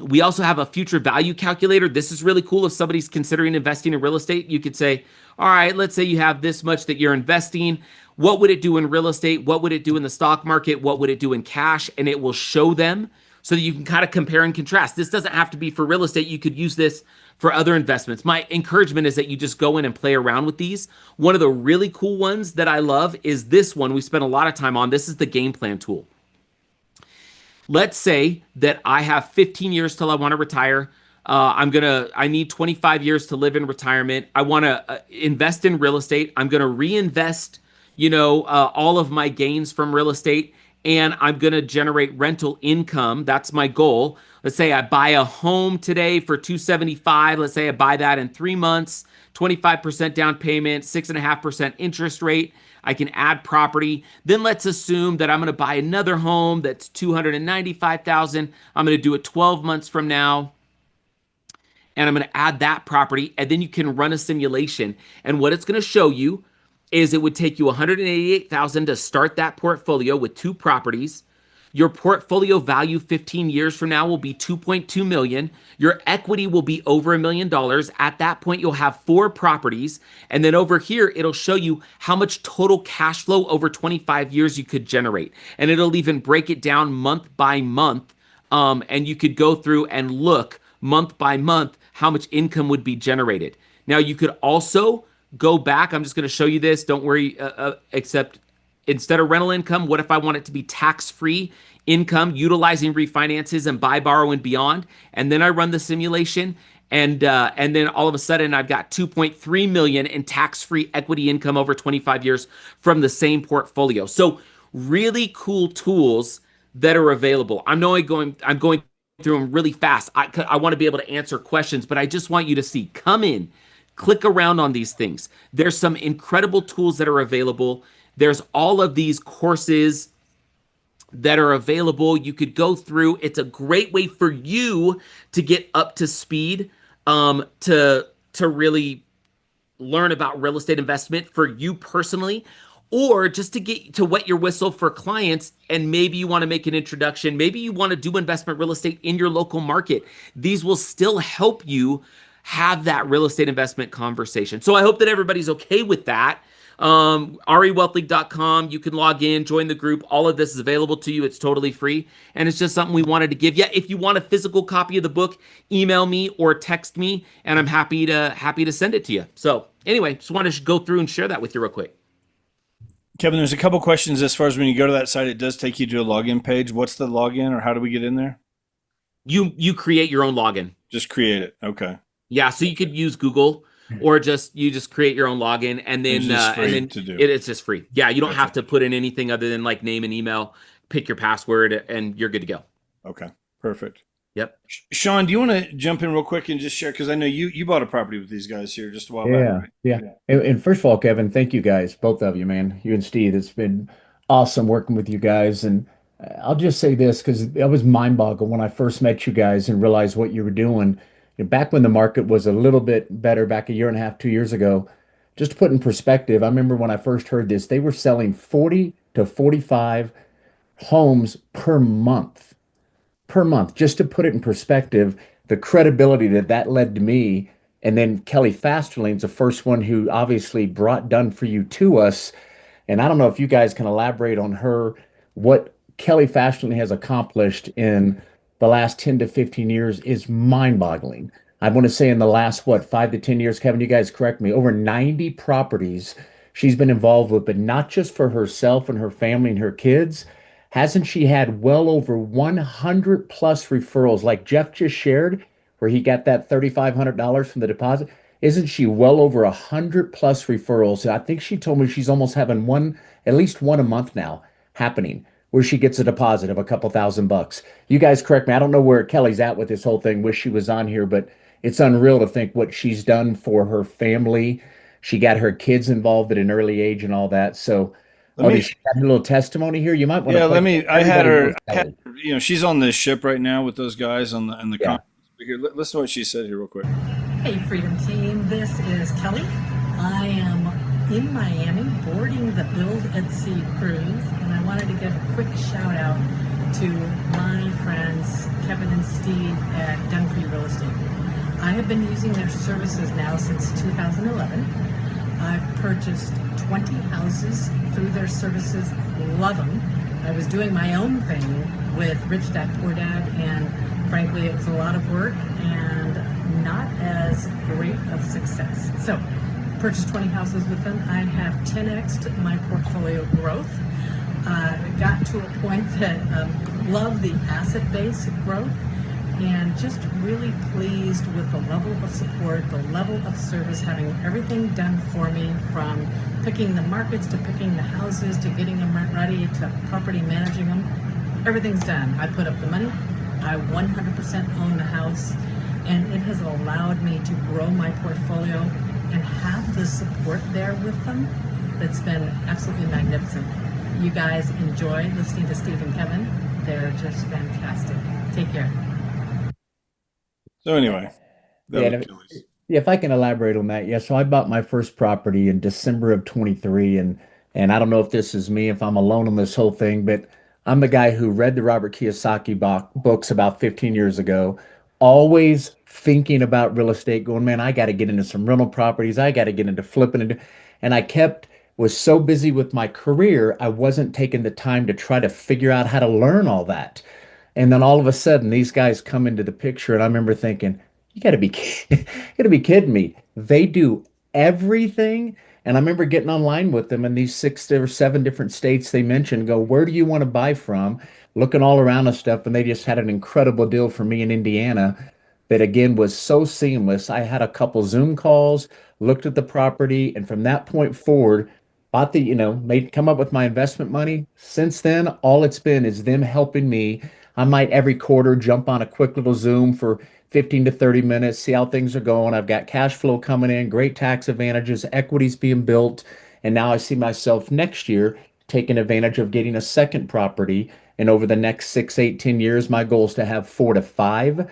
S3: We also have a future value calculator. This is really cool. If somebody's considering investing in real estate, you could say, all right, let's say you have this much that you're investing. What would it do in real estate? What would it do in the stock market? What would it do in cash? And it will show them so that you can kind of compare and contrast. This doesn't have to be for real estate. You could use this for other investments. My encouragement is that you just go in and play around with these. One of the really cool ones that I love is this one we spent a lot of time on. This is the game plan tool. Let's say that I have 15 years till I want to retire. I need 25 years to live in retirement. I want to invest in real estate. I'm going to reinvest, all of my gains from real estate, and I'm going to generate rental income. That's my goal. Let's say I buy a home today for $275,000. Let's say I buy that in 3 months, 25% down payment, 6.5% interest rate. I can add property. Then let's assume that I'm going to buy another home that's $295,000. I'm going to do it 12 months from now, and I'm going to add that property. And then you can run a simulation. And what it's going to show you is it would take you $188,000 to start that portfolio with 2 properties. Your portfolio value 15 years from now will be 2.2 million. Your equity will be over $1 million. At that point, you'll have 4 properties. And then over here, it'll show you how much total cash flow over 25 years you could generate. And it'll even break it down month by month. And you could go through and look month by month how much income would be generated. Now, you could also go back. I'm just going to show you this. Don't worry, except instead of rental income, what if I want it to be tax-free income utilizing refinances and buy, borrow, and beyond? And then I run the simulation, and then all of a sudden I've got 2.3 million in tax-free equity income over 25 years from the same portfolio. So really cool tools that are available. I'm going through them really fast. I want to be able to answer questions, but I just want you to see. Come in, click around on these things. There's some incredible tools that are available. There's all of these courses that are available. You could go through. It's a great way for you to get up to speed, to really learn about real estate investment for you personally, or just to get to wet your whistle for clients. And maybe you want to make an introduction. Maybe you want to do investment real estate in your local market. These will still help you have that real estate investment conversation. So I hope that everybody's okay with that. rewealthleague.com. You can log in, join the group. All of this is available to you. It's totally free. And it's just something we wanted to give you. If you want a physical copy of the book, email me or text me, and I'm happy to send it to you. So anyway, just wanted to go through and share that with you real quick.
S4: Kevin, there's a couple questions as far as when you go to that site, it does take you to a login page. What's the login, or how do we get in there?
S3: You create your own login.
S4: Just create it. Okay.
S3: Yeah, so you could use Google, or you just create your own login, and then it's just free. Yeah, you don't have to put in anything other than like name and email, pick your password, and you're good to go.
S4: Okay, perfect.
S3: Yep.
S4: Sean, do you want to jump in real quick and just share, because I know you bought a property with these guys here just a while back. Right?
S5: Yeah. And first of all, Kevin, thank you guys, both of you, man. You and Steve. It's been awesome working with you guys. And I'll just say this, because I was mind-boggled when I first met you guys and realized what you were doing. Back when the market was a little bit better, back a year and a half, 2 years ago, just to put in perspective, I remember when I first heard this, they were selling 40 to 45 homes per month. Just to put it in perspective, the credibility that led to me. And then Kelly Fasterling's the first one who obviously brought Done For You to us. And I don't know if you guys can elaborate on what Kelly Fasterling has accomplished in the last 10 to 15 years is mind-boggling. I want to say in the last, 5 to 10 years, Kevin, you guys correct me, over 90 properties she's been involved with, but not just for herself and her family and her kids. Hasn't she had well over 100 plus referrals, like Jeff just shared, where he got that $3,500 from the deposit? Isn't she well over 100 plus referrals? And I think she told me she's almost having at least one a month now happening, where she gets a deposit of a couple $1,000. You guys correct me. I don't know where Kelly's at with this whole thing. Wish she was on here, but it's unreal to think what she's done for her family. She got her kids involved at an early age and all that. So, does she have a little testimony here? You might want to.
S4: Yeah, I had her. She's on this ship right now with those guys on the conference. Here, listen to what she said here real quick.
S6: Hey, Freedom Team. This is Kelly. I am in Miami boarding the Build at Sea cruise, and I wanted to give a quick shout out to my friends Kevin and Steve at Done For You Real Estate. I have been using their services now since 2011. I've purchased 20 houses through their services. Love them. I was doing my own thing with Rich Dad Poor Dad, and frankly it was a lot of work and not as great of success. So purchased 20 houses with them. I have 10x'd my portfolio growth. Got to a point that love the asset-based growth, and just really pleased with the level of support, the level of service, having everything done for me, from picking the markets to picking the houses to getting them ready to property managing them. Everything's done. I put up the money. I 100% own the house, and it has allowed me to grow my portfolio and have the support there with them that's been absolutely magnificent. You guys enjoy listening to Steve and Kevin. They're just fantastic. Take care.
S4: So anyway,
S5: if I can elaborate on that. Yeah, so I bought my first property in December of 23, and I don't know if this is me, if I'm alone on this whole thing, but I'm the guy who read the Robert Kiyosaki books about 15 years ago, always thinking about real estate, going, man, I got to get into some rental properties. I got to get into flipping. And I was so busy with my career, I wasn't taking the time to try to figure out how to learn all that. And then all of a sudden, these guys come into the picture, and I remember thinking, "You got to be, you got to be kidding me! They do everything." And I remember getting online with them in these 6 or 7 different states they mentioned. Go, where do you want to buy from? Looking all around and stuff, and they just had an incredible deal for me in Indiana that again was so seamless. I had a couple Zoom calls, looked at the property, and from that point forward, bought the, made come up with my investment money. Since then, all it's been is them helping me. I might every quarter jump on a quick little Zoom for 15 to 30 minutes, see how things are going. I've got cash flow coming in, great tax advantages, equities being built. And now I see myself next year taking advantage of getting a second property. And over the next 6, 8, 10 years, my goal is to have 4 to 5,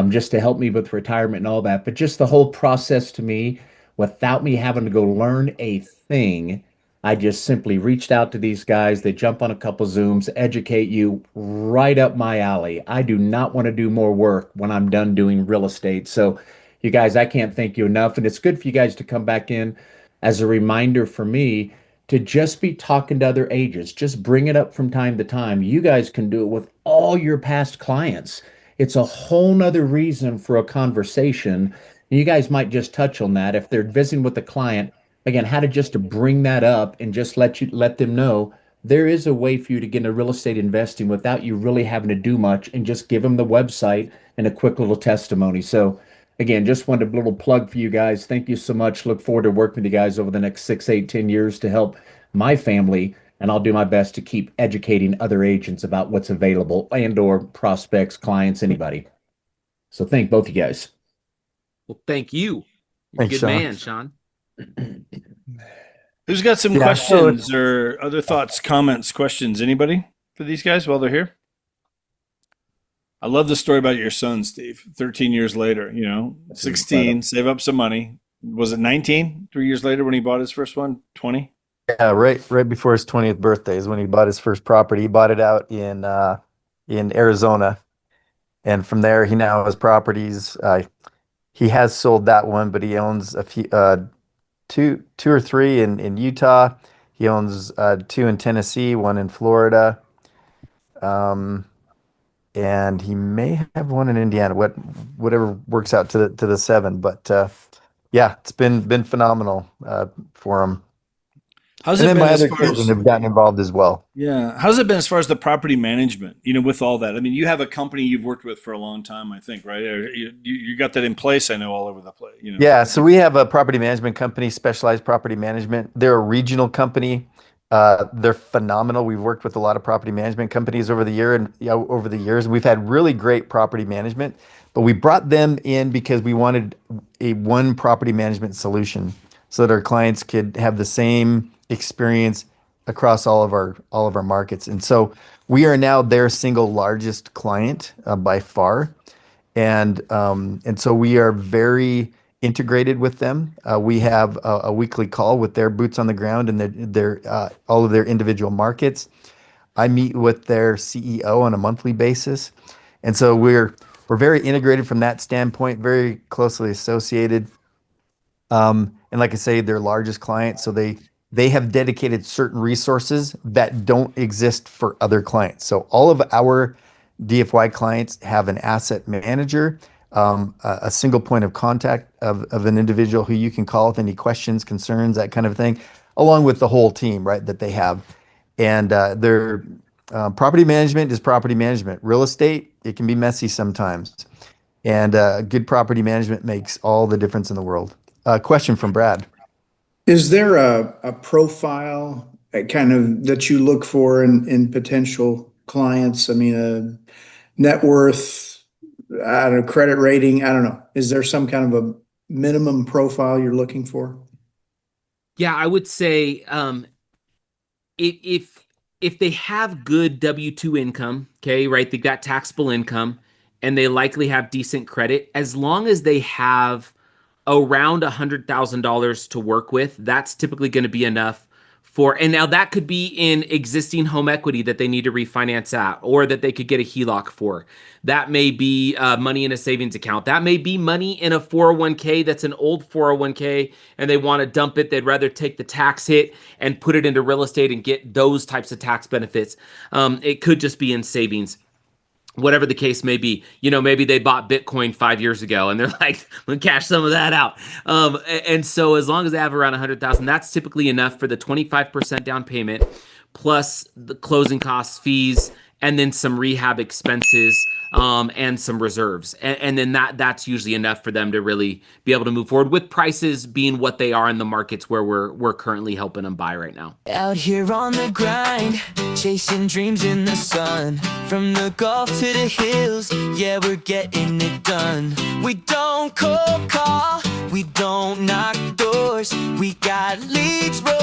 S5: just to help me with retirement and all that. But just the whole process to me, without me having to go learn a thing, I just simply reached out to these guys. They jump on a couple Zooms, educate you, right up my alley. I do not want to do more work when I'm done doing real estate. So, you guys, I can't thank you enough. And it's good for you guys to come back in as a reminder for me to just be talking to other agents. Just bring it up from time to time. You guys can do it with all your past clients. It's a whole nother reason for a conversation. You guys might just touch on that if they're visiting with a client. Again, how to just to bring that up and just let them know there is a way for you to get into real estate investing without you really having to do much, and just give them the website and a quick little testimony. So again, just wanted a little plug for you guys. Thank you so much. Look forward to working with you guys over the next 6, 8, 10 years to help my family. And I'll do my best to keep educating other agents about what's available and or prospects, clients, anybody. So thank both you guys.
S3: Well, thank you. You're a
S2: Thanks,
S3: good
S2: Sean.
S3: man, Sean.
S4: Who's got some
S2: Yeah,
S4: questions or other thoughts, comments, questions? Anybody for these guys while they're here? I love the story about your son, Steve. 13 years later, 16, save up some money. Was it 19, 3 years later when he bought his first one? 20?
S2: Yeah, right before his 20th birthday is when he bought his first property. He bought it out in Arizona, and from there he now has properties. He has sold that one, but he owns a few, two or three in Utah. He owns two in Tennessee, one in Florida, um, and he may have one in Indiana. Whatever works out to the seven, but yeah, it's been phenomenal for him.
S4: How's
S2: And
S4: it
S2: then
S4: been
S2: my
S4: as
S2: other
S4: far
S2: children
S4: as
S2: have gotten involved as well.
S4: Yeah. How's it been as far as the property management, with all that? I mean, you have a company you've worked with for a long time, I think, right? Or you got that in place, I know, all over the place.
S2: Yeah, so we have a property management company, Specialized Property Management. They're a regional company. They're phenomenal. We've worked with a lot of property management companies over the year and over the years. We've had really great property management, but we brought them in because we wanted a one property management solution so that our clients could have the same experience across all of our markets. And so we are now their single largest client by far. And so we are very integrated with them. We have a weekly call with their boots on the ground and their all of their individual markets. I meet with their CEO on a monthly basis, and so we're very integrated from that standpoint, very closely associated. And like I say, their largest client, so they have dedicated certain resources that don't exist for other clients. So all of our DFY clients have an asset manager, a single point of contact of an individual who you can call with any questions, concerns, that kind of thing, along with the whole team, right, that they have. And their property management is property management. Real estate, it can be messy sometimes. And good property management makes all the difference in the world. Question from Brad.
S7: Is there a profile kind of that you look for in potential clients? I mean, a net worth, I don't know, credit rating, I don't know. Is there some kind of a minimum profile you're looking for?
S3: Yeah, I would say if they have good W-2 income, okay, right? They got taxable income and they likely have decent credit, as long as they have around $100,000 to work with, that's typically going to be enough and now that could be in existing home equity that they need to refinance at, or that they could get a HELOC for. That may be money in a savings account. That may be money in a 401k that's an old 401k and they want to dump it. They'd rather take the tax hit and put it into real estate and get those types of tax benefits. It could just be in savings. Whatever the case may be, maybe they bought Bitcoin 5 years ago and they're like, "Let's cash some of that out." And so as long as they have around 100,000, that's typically enough for the 25% down payment, plus the closing costs, fees, and then some rehab expenses, and some reserves. And then that's usually enough for them to really be able to move forward, with prices being what they are in the markets where we're currently helping them buy right now.
S8: Out here on the grind, chasing dreams in the sun. From the Gulf to the hills, yeah, we're getting it done. We don't cold call, we don't knock doors. We got leads rolling